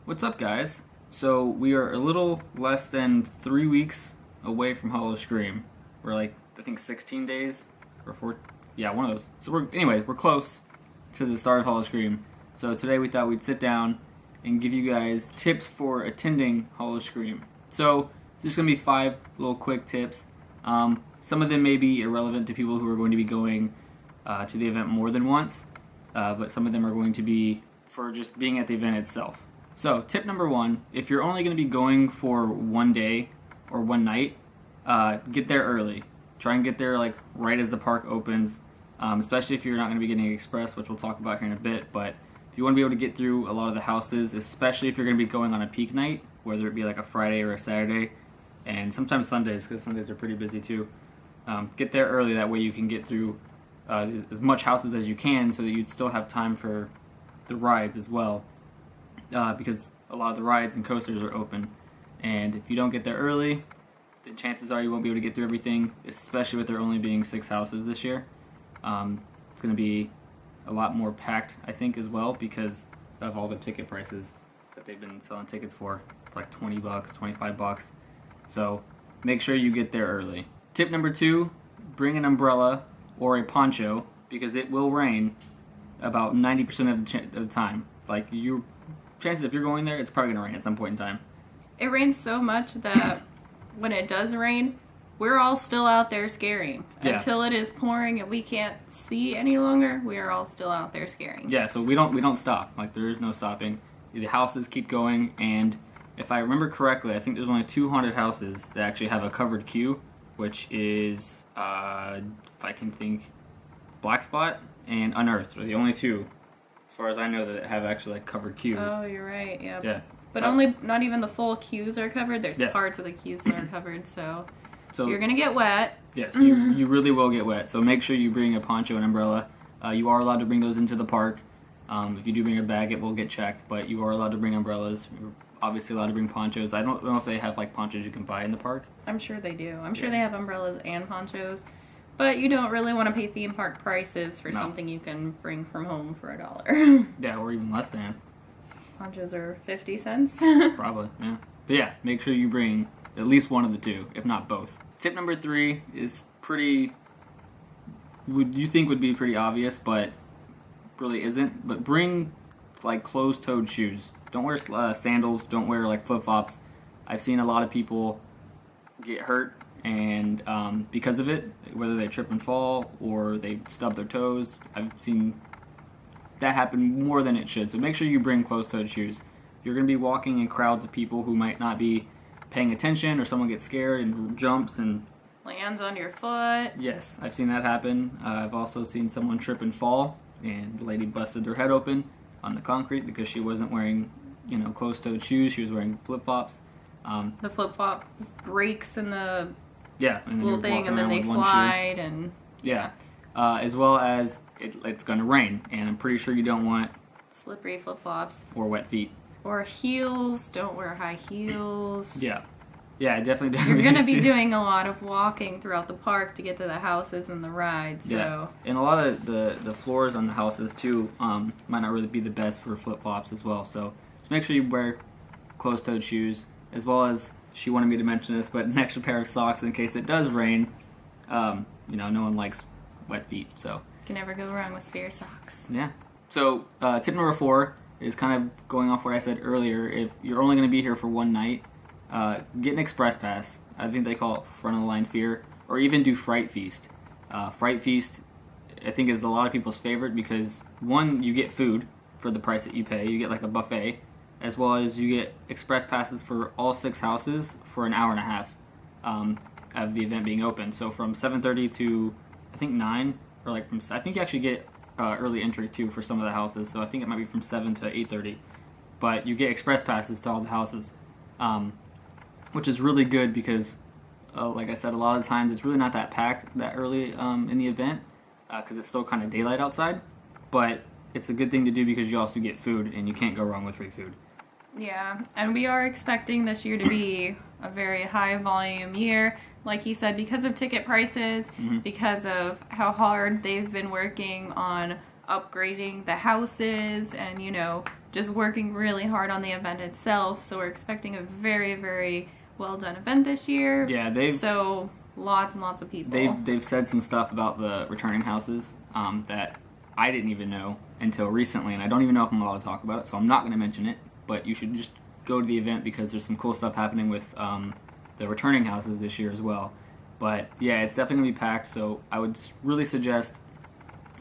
What's up, guys? So we are a little less than 3 weeks away from Howl-O-Scream. We're like, I think 16 days or 4. Yeah, one of those. So we're close to the start of Howl-O-Scream. So today we thought we'd sit down and give you guys tips for attending Howl-O-Scream. So it's just gonna be 5 little quick tips. Some of them may be irrelevant to people who are going to be going to the event more than once, but some of them are going to be for just being at the event itself. So, tip number 1, if you're only going to be going for one day or one night, get there early. Try and get there like right as the park opens, especially if you're not going to be getting express, which we'll talk about here in a bit. But if you want to be able to get through a lot of the houses, especially if you're going to be going on a peak night, whether it be like a Friday or a Saturday, and sometimes Sundays, because Sundays are pretty busy too, get there early. That way you can get through as much houses as you can so that you'd still have time for the rides as well. Because a lot of the rides and coasters are open. And if you don't get there early, then chances are you won't be able to get through everything, especially with there only being 6 houses this year. It's going to be a lot more packed, I think, as well, because of all the ticket prices that they've been selling tickets for, like $20, $25. So make sure you get there early. Tip number 2, bring an umbrella or a poncho, because it will rain about 90% of the time. Like, chances if you're going there, it's probably going to rain at some point in time. It rains so much that when it does rain, we're all still out there scaring. Yeah. Until it is pouring and we can't see any longer, we are all still out there scaring. Yeah, so we don't stop. Like, there is no stopping. The houses keep going, and if I remember correctly, I think there's only 2 haunted houses that actually have a covered queue, which is, if I can think, Black Spot and Unearthed are the only 2, as far as I know, that have actually like covered queue. Oh, you're right. Yeah. Yeah. But not even the full queues are covered. There's parts of the queues that are covered, so you're gonna get wet. Yes, you really will get wet. So make sure you bring a poncho and umbrella. You are allowed to bring those into the park. If you do bring a bag, it will get checked, but you are allowed to bring umbrellas. You're obviously allowed to bring ponchos. I don't know if they have like ponchos you can buy in the park. I'm sure they do. I'm sure they have umbrellas and ponchos. But you don't really want to pay theme park prices for something you can bring from home for $1. Yeah, or even less than. Ponchos are 50 cents. Probably, yeah. But yeah, make sure you bring at least one of the 2, if not both. Tip number 3 is you think would be pretty obvious, but really isn't. But bring like closed-toed shoes. Don't wear sandals. Don't wear like flip-flops. I've seen a lot of people get hurt and because of it, whether they trip and fall or they stub their toes, I've seen that happen more than it should. So make sure you bring closed-toed shoes. You're going to be walking in crowds of people who might not be paying attention, or someone gets scared and jumps and lands on your foot. Yes, I've seen that happen. I've also seen someone trip and fall, and the lady busted her head open on the concrete because she wasn't wearing, closed-toed shoes. She was wearing flip-flops. The flip-flop breaks in the and little thing, and then they slide, and as well as it's going to rain, and I'm pretty sure you don't want slippery flip-flops or wet feet or heels. Don't wear high heels. Yeah, definitely. You're going to be doing a lot of walking throughout the park to get to the houses and the rides. So and a lot of the floors on the houses too might not really be the best for flip-flops as well. So just make sure you wear closed-toed shoes, as well as, she wanted me to mention this, but an extra pair of socks in case it does rain. No one likes wet feet, so. You can never go wrong with spare socks. Yeah. So tip number 4 is kind of going off what I said earlier. If you're only going to be here for one night, get an express pass. I think they call it front of the line fear, or even do Fright Feast. Fright Feast, I think, is a lot of people's favorite because, 1, you get food for the price that you pay. You get like a buffet, as well as you get express passes for all 6 houses for an hour and a half of the event being open. So from 7:30 to, I think, 9, or like I think you actually get early entry too for some of the houses. So I think it might be from 7 to 8:30. But you get express passes to all the houses, which is really good because, like I said, a lot of the times it's really not that packed that early in the event because it's still kind of daylight outside. But it's a good thing to do because you also get food, and you can't go wrong with free food. Yeah, and we are expecting this year to be a very high volume year, like you said, because of ticket prices, because of how hard they've been working on upgrading the houses and, just working really hard on the event itself. So we're expecting a very, very well done event this year. Yeah, so lots and lots of people. They've said some stuff about the returning houses that I didn't even know until recently, and I don't even know if I'm allowed to talk about it, so I'm not going to mention it. But you should just go to the event because there's some cool stuff happening with the returning houses this year as well. But yeah, it's definitely going to be packed, so I would really suggest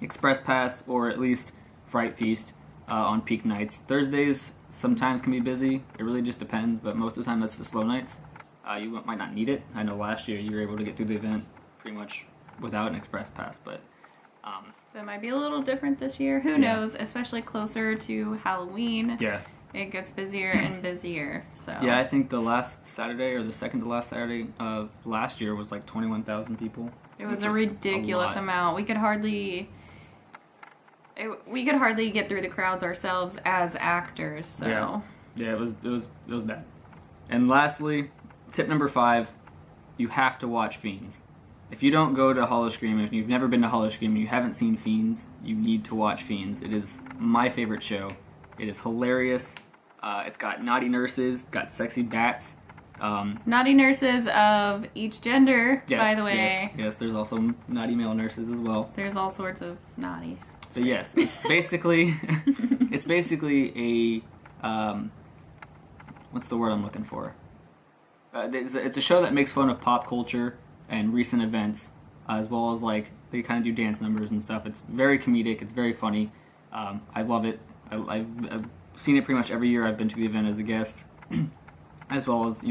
Express Pass or at least Fright Feast on peak nights. Thursdays sometimes can be busy. It really just depends, but most of the time that's the slow nights. You might not need it. I know last year you were able to get through the event pretty much without an Express Pass, but it might be a little different this year. Who knows? Especially closer to Halloween. Yeah. It gets busier and busier. So yeah, I think the last Saturday or the second to last Saturday of last year was like 21,000 people. It was a ridiculous amount. We could hardly get through the crowds ourselves as actors. So yeah, it was bad. And lastly, tip number 5, you have to watch Fiends. If you don't go to Howl-O-Scream, if you've never been to Howl-O-Scream and you haven't seen Fiends, you need to watch Fiends. It is my favorite show. It is hilarious. It's got naughty nurses, it's got sexy bats. Naughty nurses of each gender, yes, by the way. Yes, there's also naughty male nurses as well. There's all sorts of naughty. So yes, it's basically a what's the word I'm looking for? It's a show that makes fun of pop culture and recent events, as well as like they kind of do dance numbers and stuff. It's very comedic. It's very funny. I love it. I've seen it pretty much every year I've been to the event as a guest, as well as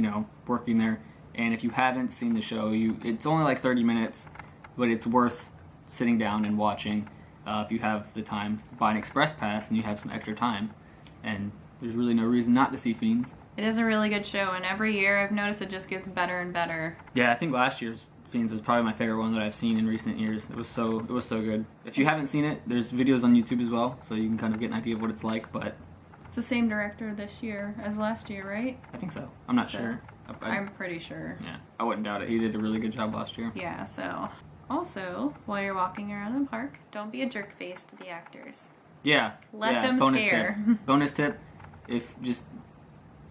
working there. And if you haven't seen the show, it's only like 30 minutes, but it's worth sitting down and watching if you have the time. Buy an Express Pass and you have some extra time, and there's really no reason not to see Fiends. It is a really good show, and every year I've noticed it just gets better and better. Yeah, I think last year's Fiends was probably my favorite one that I've seen in recent years. It was so good. If you haven't seen it, there's videos on YouTube as well, so you can kind of get an idea of what it's like. But it's the same director this year as last year, right? I think so. I'm not sure. I'm pretty sure. Yeah, I wouldn't doubt it. He did a really good job last year. Yeah. So, also while you're walking around the park, don't be a jerk face to the actors. Yeah. Let them scare. Bonus tip: if just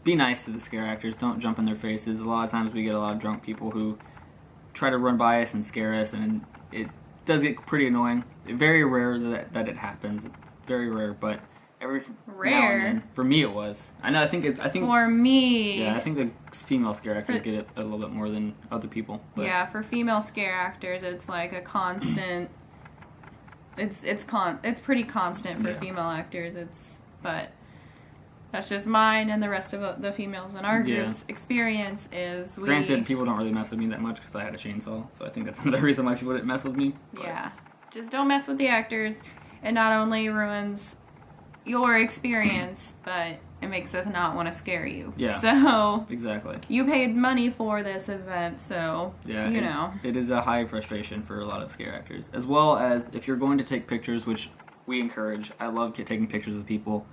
be nice to the scare actors. Don't jump in their faces. A lot of times we get a lot of drunk people who try to run by us and scare us, and it does get pretty annoying. Very rare that it happens. It's very rare, but every now and then, for me it was. I think for me. Yeah, I think the female scare actors get it a little bit more than other people. But. Yeah, for female scare actors, it's like a constant. It's pretty constant for female actors. But that's just mine and the rest of the females in our group's experience is we... Granted, people don't really mess with me that much because I had a chainsaw, so I think that's another reason why people didn't mess with me. But. Yeah. Just don't mess with the actors. It not only ruins your experience, but it makes us not want to scare you. Yeah. So... Exactly. You paid money for this event, so, It is a high frustration for a lot of scare actors. As well as if you're going to take pictures, which we encourage. I love taking pictures with people.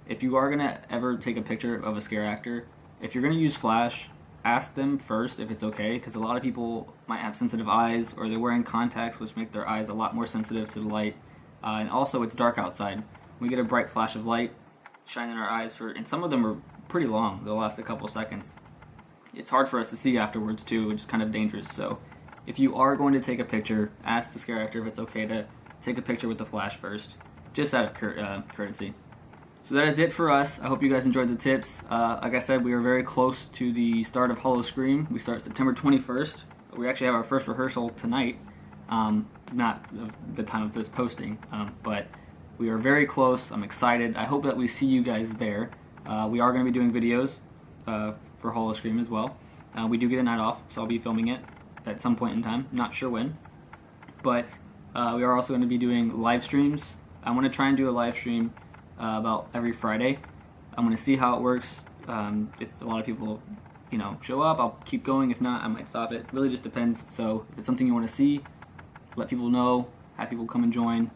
If you are going to ever take a picture of a scare actor, if you're going to use flash, ask them first if it's okay, because a lot of people might have sensitive eyes, or they're wearing contacts, which make their eyes a lot more sensitive to the light. And also, it's dark outside. We get a bright flash of light shining in our eyes, and some of them are pretty long. They'll last a couple seconds. It's hard for us to see afterwards, too, which is kind of dangerous. So if you are going to take a picture, ask the scare actor if it's okay to take a picture with the flash first, just out of courtesy. So that is it for us. I hope you guys enjoyed the tips. Like I said, we are very close to the start of Howl-O-Scream. We start September 21st. We actually have our first rehearsal tonight. Not the time of this posting, but we are very close. I'm excited. I hope that we see you guys there. We are going to be doing videos for Howl-O-Scream as well. We do get a night off, so I'll be filming it at some point in time. Not sure when. But we are also going to be doing live streams. I want to try and do a live stream about every Friday. I'm going to see how it works. If a lot of people, show up, I'll keep going. If not, I might stop it. Really just depends. So if it's something you want to see, let people know. Have people come and join.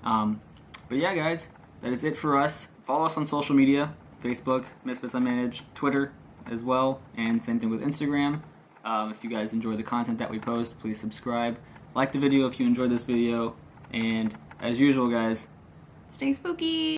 But yeah, guys, that is it for us. Follow us on social media. Facebook, Misfits Unmanaged, Twitter as well, and same thing with Instagram. If you guys enjoy the content that we post, please subscribe. Like the video if you enjoyed this video. And as usual, guys, stay spooky!